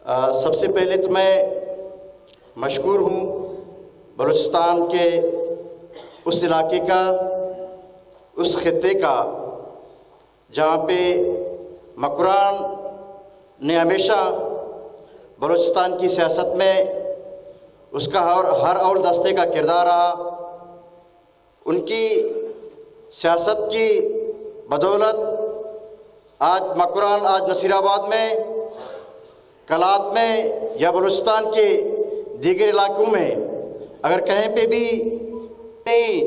सबसे पहले तो मैं मशकूर हूँ बलूचिस्तान के उस इलाके का, उस खित्ते का जहाँ पे मकरान ने हमेशा बलूचिस्तान की सियासत में उसका हर अव्वल दस्ते का किरदार रहा। उनकी सियासत की बदौलत आज मकरान आज नसीराबाद में, कलात में या बलूचिस्तान के दीगर इलाकों में अगर कहीं पे भी नहीं,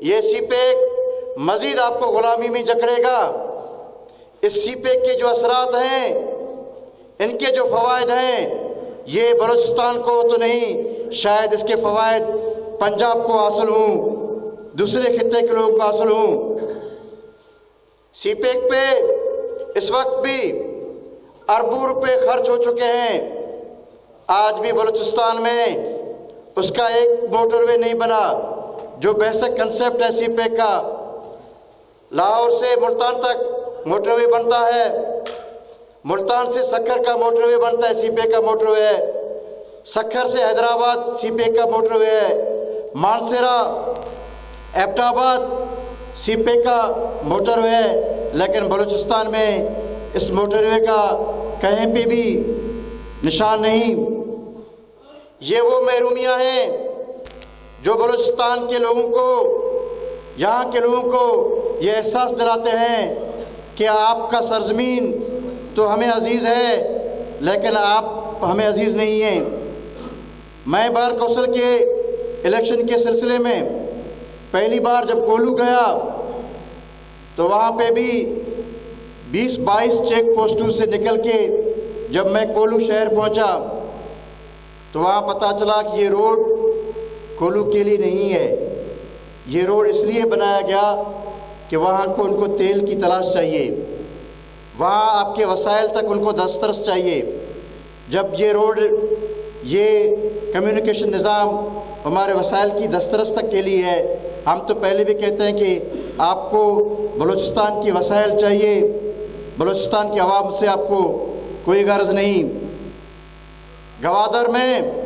ये सीपेक मज़ीद आपको ग़ुलामी में जकड़ेगा। इस सीपेक के जो असरात हैं, इनके जो फ़वाइद हैं, ये बलूचिस्तान को तो नहीं, शायद इसके फ़वाइद पंजाब को हासिल हों, दूसरे खित्ते के लोगों को हासिल हों। सीपेक पे इस वक्त भी अरबों रुपए खर्च हो चुके हैं। आज भी बलूचिस्तान में उसका एक मोटरवे नहीं बना। जो बेसिक कंसेप्ट है सीपेक का, लाहौर से मुल्तान तक मोटरवे बनता है, मुल्तान से सक्खर का मोटरवे बनता है, सीपेक का मोटरवे है, सक्खर से हैदराबाद सीपेक का मोटरवे है, मानसेरा एबटाबाद सीपेक का मोटरवे है। लेकिन बलूचिस्तान में इस मोटरवे का कहीं पे भी निशान नहीं। ये वो महरूमियाँ हैं जो बलूचिस्तान के लोगों को, यहाँ के लोगों को ये एहसास दिलाते हैं कि आपका सरज़मीन तो हमें अज़ीज़ है, लेकिन आप हमें अज़ीज़ नहीं हैं। मैं बार कौंसिल के इलेक्शन के सिलसिले में पहली बार जब कोलू गया तो वहाँ पे भी 20-22 चेक पोस्टों से निकल के जब मैं कोलू शहर पहुँचा तो वहाँ पता चला कि ये रोड कोलू के लिए नहीं है। ये रोड इसलिए बनाया गया कि वहाँ को उनको तेल की तलाश चाहिए, वहाँ आपके वसाइल तक उनको दस्तरस चाहिए। जब ये रोड, ये कम्युनिकेशन निज़ाम हमारे वसाइल की दस्तरस तक के लिए है, हम तो पहले भी कहते हैं कि आपको बलूचिस्तान की वसाइल चाहिए, बलूचिस्तान की आवाम से आपको कोई गर्ज नहीं। गवादर में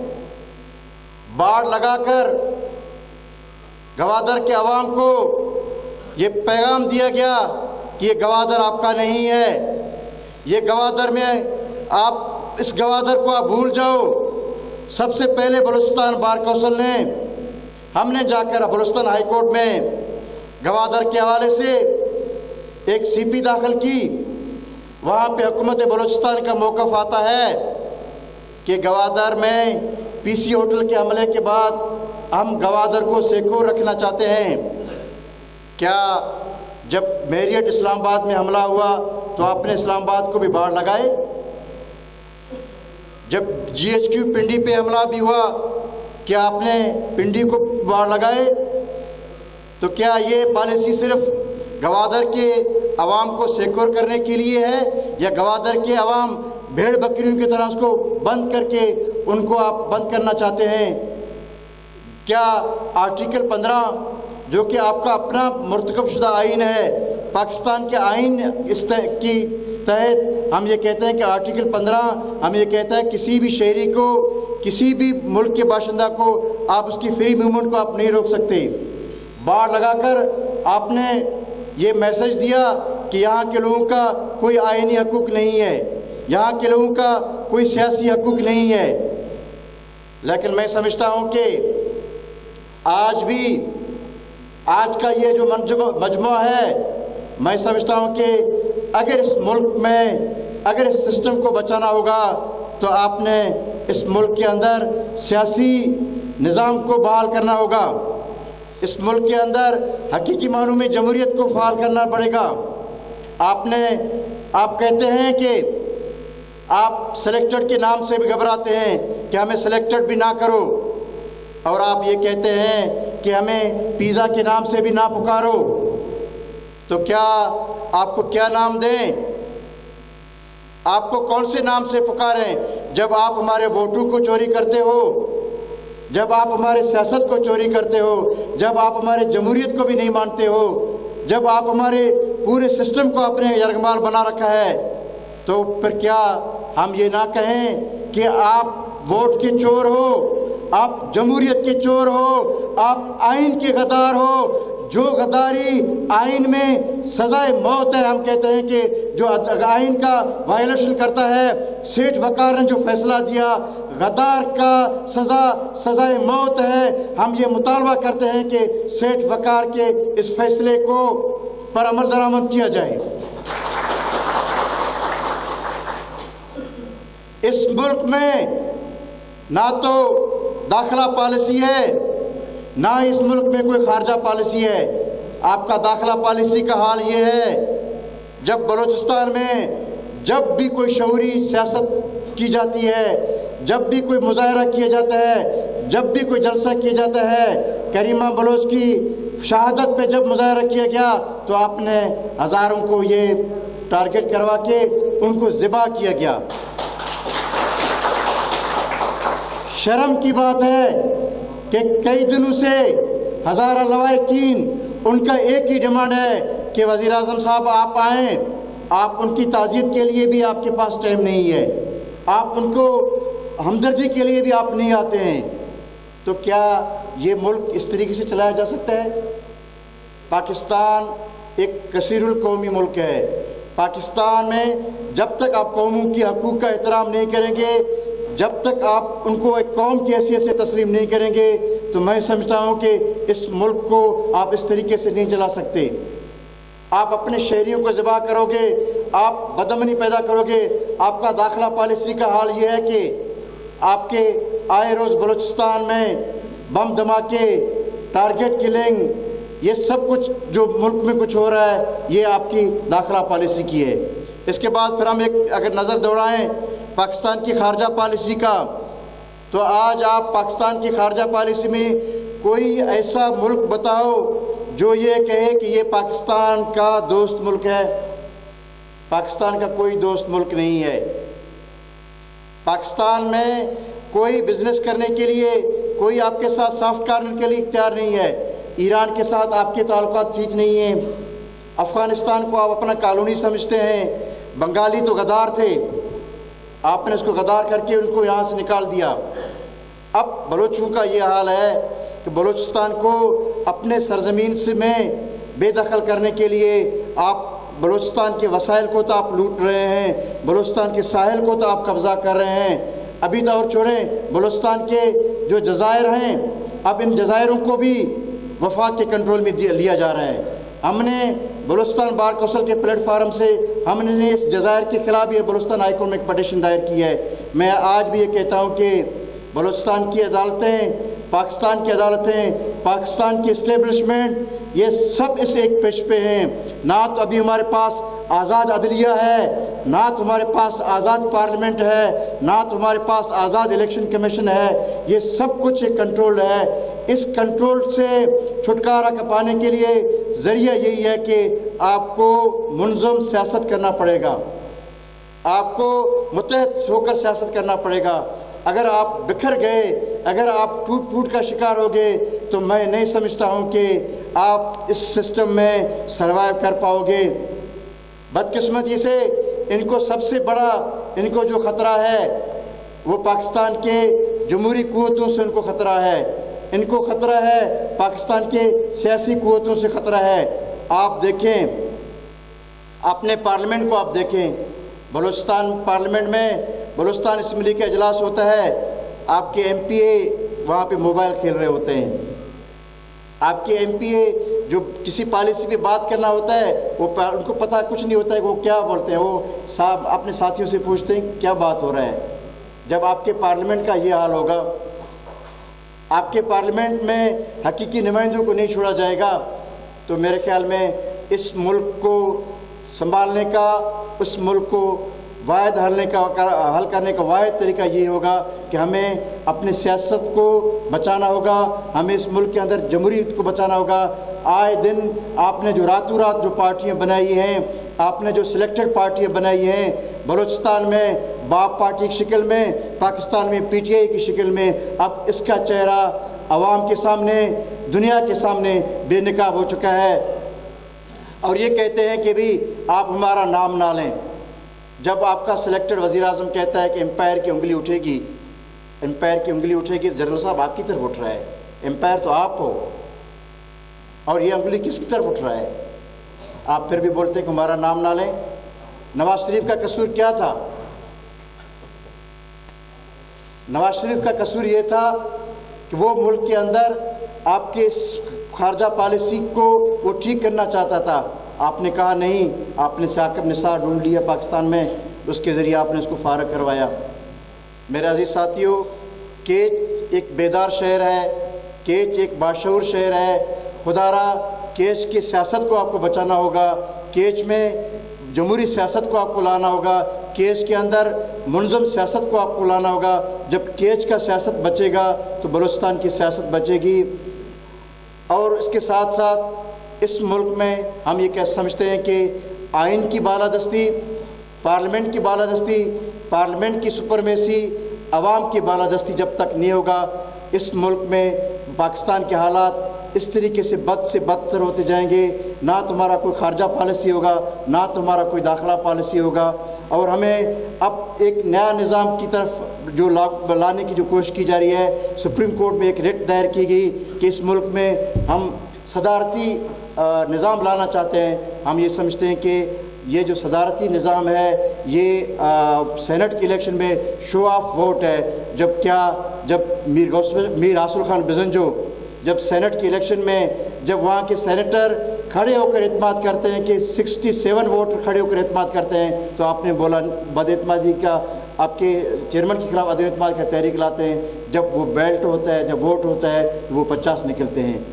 बाढ़ लगाकर गवादर के आवाम को ये पैगाम दिया गया कि ये गवादर आपका नहीं है, ये गवादर में आप, इस गवादर को आप भूल जाओ। सबसे पहले बलूचिस्तान बार कौंसिल ने, हमने जाकर बलूचिस्तान हाई कोर्ट में गवादर के हवाले से एक सीपी दाखिल की। वहाँ पे हुकूमत बलूचिस्तान का मौक़िफ़ आता है कि गवादर में पीसी होटल के हमले के बाद हम गवादर को सिक्योर रखना चाहते हैं। क्या जब मेरियट इस्लामाबाद में हमला हुआ तो आपने इस्लामाबाद को भी बाढ़ लगाए? जब GHQ पिंडी पे हमला भी हुआ, क्या आपने पिंडी को बाढ़ लगाए? तो क्या ये पॉलिसी सिर्फ गवादर के अवाम को सिक्योर करने के लिए है, या गवादर के अवाम भेड़ बकरियों की तरह उसको बंद करके उनको आप बंद करना चाहते हैं? क्या आर्टिकल 15 जो कि आपका अपना मुर्तकबशुदा आइन है, पाकिस्तान के आइन इस की तहत हम ये कहते हैं कि आर्टिकल 15 हम ये कहता है किसी भी शहरी को, किसी भी मुल्क के बाशिंदा को आप उसकी फ्री मूवमेंट को आप नहीं रोक सकते। बाढ़ लगाकर आपने ये मैसेज दिया कि यहाँ के लोगों का कोई आइनी हकूक़ नहीं है, यहाँ के लोगों का कोई सियासी हकूक़ नहीं है। लेकिन मैं समझता हूँ कि आज भी, आज का ये जो मजमुआ है, मैं समझता हूँ कि अगर इस मुल्क में, अगर इस सिस्टम को बचाना होगा तो आपने इस मुल्क के अंदर सियासी निज़ाम को बहाल करना होगा। इस मुल्क के अंदर हकीकी मानों में जमहूरियत को फ़ाल करना पड़ेगा। आप कहते हैं कि आप सिलेक्टेड के नाम से भी घबराते हैं कि हमें सिलेक्टेड भी ना करो, और आप ये कहते हैं कि हमें पिज़्ज़ा के नाम से भी ना पुकारो। तो क्या आपको क्या नाम दें? आपको कौन से नाम से पुकारें? जब आप हमारे वोटों को चोरी करते हो, जब आप हमारे सियासत को चोरी करते हो, जब आप हमारे जमहूरियत को भी नहीं मानते हो, जब आप हमारे पूरे सिस्टम को अपने यरगमाल बना रखा है, तो फिर क्या हम ये ना कहें कि आप वोट के चोर हो, आप जमहूरियत के चोर हो, आप आइन के गद्दार हो। जो गद्दारी आइन में सजाए मौत है, हम कहते हैं कि जो आइन का वायलेशन करता है, सेठ वकार ने जो फैसला दिया गद्दार का सजाए मौत है। हम ये मुतालबा करते हैं कि सेठ वकार के इस फैसले को पर अमल दरामद किया जाए। इस मुल्क में ना तो दाखिला पॉलिसी है, ना इस मुल्क में कोई खारजा पॉलिसी है। आपका दाखिला पॉलिसी का हाल ये है, जब बलूचिस्तान में जब भी कोई शऊरी सियासत की जाती है, जब भी कोई मुजाहरा किया जाता है, जब भी कोई जलसा किया जाता है, करीमा बलोच की शहादत पे जब मुजाहरा किया गया तो आपने हज़ारों को ये टारगेट करवा के उनको ज़िबा किया गया। शर्म की बात है कि कई दिनों से हज़ारा लवाहिकीन उनका एक ही डिमांड है कि वज़ीर आज़म साहब आप आएँ। आप उनकी ताज़ियत के लिए भी आपके पास टाइम नहीं है, आप उनको हमदर्दी के लिए भी आप नहीं आते हैं। तो क्या ये मुल्क इस तरीके से चलाया जा सकता है? पाकिस्तान एक कसीरुल कौमी मुल्क है। पाकिस्तान में जब तक आप कौमों की हकूक़ का एहतराम नहीं करेंगे, जब तक आप उनको एक कौम की हैसियत से तस्लीम नहीं करेंगे, तो मैं समझता हूँ कि इस मुल्क को आप इस तरीके से नहीं चला सकते। आप अपने शहरियों को ज़िबा करोगे, आप बदअमनी पैदा करोगे। आपका दाखिला पॉलिसी का हाल ये है कि आपके आए रोज़ बलूचिस्तान में बम धमाके, टारगेट किलिंग, ये सब कुछ जो मुल्क में कुछ हो रहा है, ये आपकी दाखिला पॉलिसी की है। इसके बाद फिर हम एक अगर नज़र दौड़ाएँ पाकिस्तान की खारजा पॉलिसी का, तो आज आप पाकिस्तान की खारजा पॉलिसी में कोई ऐसा मुल्क बताओ जो ये कहे कि ये पाकिस्तान का दोस्त मुल्क है। पाकिस्तान का कोई दोस्त मुल्क नहीं है। पाकिस्तान में कोई बिजनेस करने के लिए कोई आपके साथ सॉफ्ट कॉर्नर के लिए तैयार नहीं है। ईरान के साथ आपके ताल्लुकात ठीक नहीं हैं। अफ़गानिस्तान को आप अपना कॉलोनी समझते हैं। बंगाली तो गद्दार थे, आपने उसको गद्दार करके उनको यहाँ से निकाल दिया। अब बलोचों का ये हाल है कि बलूचिस्तान को अपने सरजमीन से में बेदखल करने के लिए आप बलूचिस्तान के वसाइल को तो आप लूट रहे हैं, बलूचिस्तान के साहिल को तो आप कब्ज़ा कर रहे हैं। अभी तो और छोड़ें, बलूचिस्तान के जो जज़ायर हैं, अब इन जज़ायरों को भी वफाक के कंट्रोल में लिया जा रहा है। हमने बलूचिस्तान बार कौंसिल के प्लेटफार्म से हमने इस जज़ायर के ख़िलाफ़ ये बलूचिस्तान हाई कोर्ट में एक पटिशन दायर की है। मैं आज भी ये कहता हूँ कि बलूचिस्तान की अदालतें, पाकिस्तान की अदालतें, पाकिस्तान की इस्टेब्लिशमेंट, ये सब इस एक पेश पे हैं। ना तो अभी हमारे पास आज़ाद अदलिया है, ना तो हमारे पास आज़ाद पार्लियामेंट है, ना तो हमारे पास आज़ाद इलेक्शन कमीशन है। ये सब कुछ एक कंट्रोल है। इस कंट्रोल से छुटकारा पाने के लिए ज़रिया यही है कि आपको मुनज़्ज़म सियासत करना पड़ेगा, आपको मुत्तहद होकर सियासत करना पड़ेगा। अगर आप बिखर गए, अगर आप टूट फूट का शिकार हो गए, तो मैं नहीं समझता हूँ कि आप इस सिस्टम में सरवाइव कर पाओगे। बदकिस्मती से इनको सबसे बड़ा इनको जो ख़तरा है वो पाकिस्तान के जमहूरी क़ुव्वतों से इनको ख़तरा है। इनको ख़तरा है पाकिस्तान के सियासी क़ुव्वतों से ख़तरा है। आप देखें, अपने पार्लियामेंट को आप देखें, बलूचिस्तान पार्लियामेंट में बलूचिस्तान असम्बली का इजलास होता है, आपके MPA वहाँ पे मोबाइल खेल रहे होते हैं। आपके MPA जो किसी पॉलिसी पे बात करना होता है, वो उनको पता कुछ नहीं होता है वो क्या बोलते हैं। वो साहब अपने साथियों से पूछते हैं क्या बात हो रहा है। जब आपके पार्लियामेंट का ये हाल होगा, आपके पार्लियामेंट में हकीकी नुमाइंदों को नहीं छोड़ा जाएगा, तो मेरे ख्याल में इस मुल्क को संभालने का, उस मुल्क को वाहिद हल करने का वाहिद तरीका ये होगा कि हमें अपनी सियासत को बचाना होगा, हमें इस मुल्क के अंदर जमहूरियत को बचाना होगा। आए दिन आपने जो रातों रात जो पार्टियां बनाई हैं, आपने जो सिलेक्टेड पार्टियां बनाई हैं, बलूचिस्तान में बाप पार्टी की शक्ल में, पाकिस्तान में PTI की शक्ल में, अब इसका चेहरा अवाम के सामने, दुनिया के सामने बेनकाब हो चुका है। और ये कहते हैं कि भी आप हमारा नाम ना लें। जब आपका सिलेक्टेड वज़ीर आज़म कहता है कि एम्पायर की उंगली उठेगी, एम्पायर की उंगली उठेगी, तो जनरल साहब आपकी तरफ उठ रहा है, एम्पायर तो आप हो, और ये उंगली किसकी तरफ उठ रहा है? आप फिर भी बोलते हैं कि हमारा नाम ना लें। नवाज शरीफ का कसूर क्या था? नवाज शरीफ का कसूर ये था कि वो मुल्क के अंदर आपके खारजा पॉलिसी को वो ठीक करना चाहता था। आपने कहा नहीं, आपने साकिब निसार ढूंढ लिया पाकिस्तान में, उसके ज़रिए आपने उसको फारग करवाया। मेरे अजीज़ साथियों, केच एक बेदार शहर है, केच एक बाशऊर शहर है। खुदारा केच की सियासत को आपको बचाना होगा, केच में जमहूरी सियासत को आपको लाना होगा, केच के अंदर मुनज़म सियासत को आपको लाना होगा। जब केच का सियासत बचेगा तो बलूचिस्तान की सियासत बचेगी। और इसके साथ साथ इस मुल्क में हम ये कह समझते हैं कि आइन की बालादस्ती, पार्लियामेंट की बालादस्ती, पार्लियामेंट की सुपरमेसी, अवाम की बालादस्ती जब तक नहीं होगा, इस मुल्क में पाकिस्तान के हालात इस तरीके से बदतर होते जाएंगे। ना तुम्हारा कोई खारजा पॉलिसी होगा, ना तुम्हारा कोई दाखिला पॉलिसी होगा। और हमें अब एक नया निज़ाम की तरफ जो लाने की जो कोशिश की जा रही है, सुप्रीम कोर्ट में एक रिट दायर की गई कि इस मुल्क में हम सदारती निज़ाम लाना चाहते हैं। हम ये समझते हैं कि ये जो सदारती निज़ाम है ये सेनेट के इलेक्शन में शो ऑफ वोट है। जब मीर आसुल खान बिजंजो जब सेनेट के इलेक्शन में जब वहाँ के सेनेटर खड़े होकर इत्माद करते हैं कि 67 वोट खड़े होकर इत्माद करते हैं, तो आपने बोला बदइत्मादी का, आपके चेयरमैन के खिलाफ अदम-ए-इत्माद का तहरीक लाते हैं। जब वो बेल्ट होता है, जब वोट होता है, तो वो 50 निकलते हैं।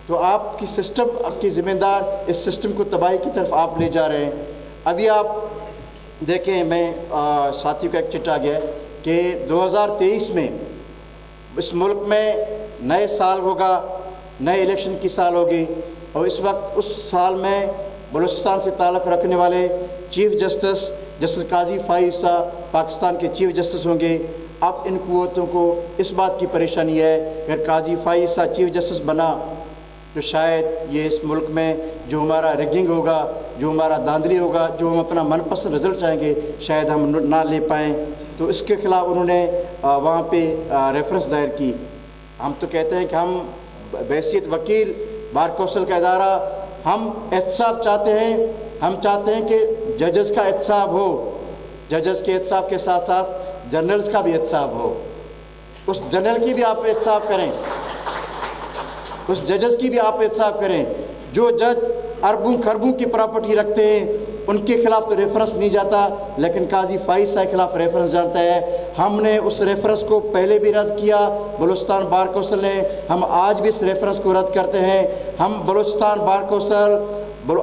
तो आपकी सिस्टम, आपकी ज़िम्मेदार इस सिस्टम को तबाही की तरफ आप ले जा रहे हैं। अभी आप देखें, मैं साथियों का एक चिट्ठा गया कि 2023 में इस मुल्क में नए साल होगा, नए इलेक्शन की साल होगी, और इस वक्त उस साल में बलूचिस्तान से ताल्लुक़ रखने वाले चीफ जस्टिस काजी फ़ाइज़ साहब पाकिस्तान के चीफ जस्टिस होंगे। अब इन कुव्वतों को इस बात की परेशानी है, अगर काजी फ़ाइज़ साहब चीफ जस्टिस बना तो शायद ये इस मुल्क में जो हमारा रिगिंग होगा, जो हमारा धांधली होगा, जो हम अपना मनपसंद रिज़ल्ट चाहेंगे, शायद हम ना ले पाएँ। तो इसके ख़िलाफ़ उन्होंने वहाँ पे रेफरेंस दायर की। हम तो कहते हैं कि हम बैसियत वकील, बार कौंसिल का इदारा, हम एहतसाब चाहते हैं। हम चाहते हैं कि जजेस का एहतसाब हो, जजेस के एहतसाब के साथ साथ जनरल्स का भी एहतसाब हो। उस जनरल की भी आप एहतसाब करें, उस जजेस की भी आप एहतसाब करें। जो जज अरबों खरबों की प्रॉपर्टी रखते हैं उनके खिलाफ तो रेफरेंस नहीं जाता, लेकिन काजी फ़ाइज़ साहब के खिलाफ रेफरेंस जाता है। हमने उस रेफरेंस को पहले भी रद्द किया, बलूचिस्तान बार कौंसिल ने, हम आज भी इस रेफरेंस को रद्द करते हैं। हम बलूचिस्तान बार कौंसिल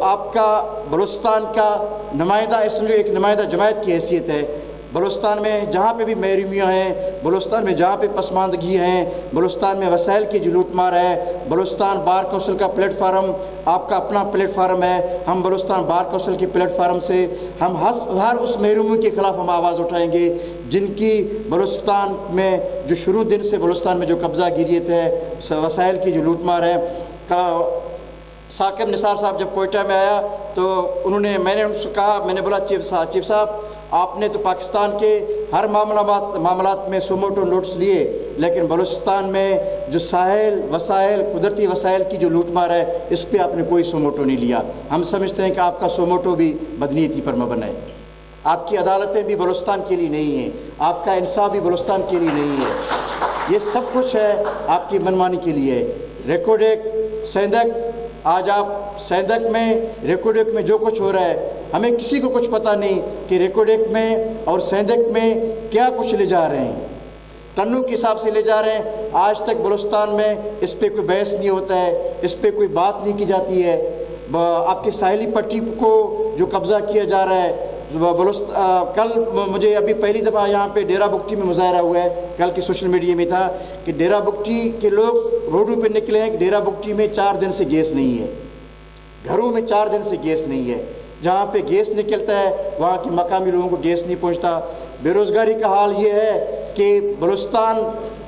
आपका बलूचिस्तान का नुमाइंदा, इसमें एक नुमाइंदा जमायत की हैसियत है। बलूचिस्तान में जहाँ पे भी महरूमियाँ हैं, बलूचिस्तान में जहाँ पे पसमानदगी हैं, बलूचिस्तान में वसाइल की जो लूटमार है, बलूचिस्तान बार कौंसिल का प्लेटफार्म आपका अपना प्लेटफार्म है। हम बलूचिस्तान बार कौंसिल के प्लेटफार्म से हम हर उस महरूमी के ख़िलाफ़ हम आवाज़ उठाएंगे जिनकी बलूचिस्तान में जो शुरू दिन से बलूचिस्तान में जो कब्ज़ा गिरियत है, वसाइल की जो लूटमार है। साकिब निसार साहब जब कोयटा में आया तो मैंने उनसे कहा, मैंने बोला चीफ साहब आपने तो पाकिस्तान के हर मामलात में सुमोटो नोट्स लिए, लेकिन बलूचिस्तान में जो साहिल वसाइल, कुदरती वसाइल की जो लूटमार है, इस पर आपने कोई सुमोटो नहीं लिया। हम समझते हैं कि आपका सुमोटो भी बदनीयती पर मबनी है। आपकी अदालतें भी बलूचिस्तान के लिए नहीं हैं, आपका इंसाफ भी बलूचिस्तान के लिए नहीं है। ये सब कुछ है आपकी मनमानी के लिए। रेकोडेक, सेंधक, आज आप सेंधक में, रेकोडेक में जो कुछ हो रहा है, हमें किसी को कुछ पता नहीं कि रेकोडेक में और सेंधक में क्या कुछ ले जा रहे हैं। टन्नों के हिसाब से ले जा रहे हैं। आज तक बलूचिस्तान में इस पर कोई बहस नहीं होता है, इस पर कोई बात नहीं की जाती है। आपकी साहिली पट्टी को जो कब्ज़ा किया जा रहा है, कल मुझे अभी पहली दफ़ा यहाँ पे डेरा बुगटी में मुजाहरा हुआ है, कल की सोशल मीडिया में था कि डेरा बुगटी के लोग रोडों पे निकले हैं कि डेरा बुगटी में 4 दिन से गैस नहीं है, घरों में 4 दिन से गैस नहीं है। जहाँ पे गैस निकलता है वहाँ के मकामी लोगों को गैस नहीं पहुँचता। बेरोज़गारी का हाल ये है कि बलूचिस्तान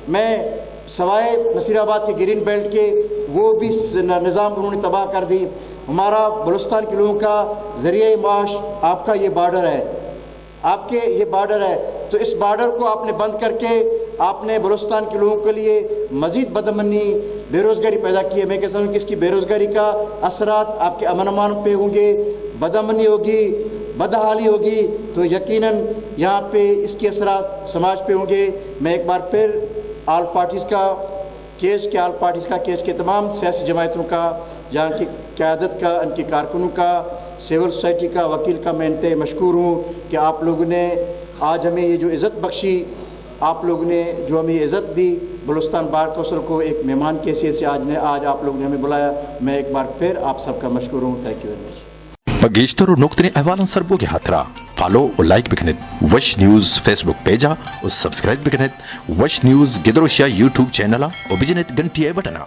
में सवाए नसीराबाद के ग्रीन बेल्ट के वो भी निज़ाम उन्होंने तबाह कर दी। हमारा बलूचिस्तान के लोगों का ज़रिए माश आपका ये बॉर्डर है। आपके ये बॉर्डर है, तो इस बॉर्डर को आपने बंद करके आपने बलूचिस्तान के लोगों के लिए मज़ीद बदअमनी, बेरोज़गारी पैदा की है। मैं कहता हूँ कि इसकी बेरोज़गारी का असरात आपके अमन अमान पे होंगे, बदअमनी होगी, बदहाली होगी, तो यकीनन यहाँ पे इसके असरात समाज पे होंगे। मैं एक बार फिर ऑल पार्टीज़ का केस के तमाम सियासी जमातों का, यहाँ की क़यादत का, उनकी कारकुनों का, सिविल सोसाइटी का, वकील का मैं इंतहाई मशकूर हूँ कि आप लोगों ने आज हमें ये जो इज़्ज़त बख्शी, आप लोगों ने जो हमें ये इज़्ज़त दी, बलूचिस्तान बार कौंसिल को एक मेहमान की हैसियत से आज आप लोगों ने हमें बुलाया। मैं एक बार फिर आप सबका मशकूर हूँ। Thank you very much. Geeshtar nuqtani ahwalan sarbogi hatra follow or like bikinit Wash News Facebook page or subscribe bikinit Wash News Gidrosha YouTube channel or bijinet gantiye butana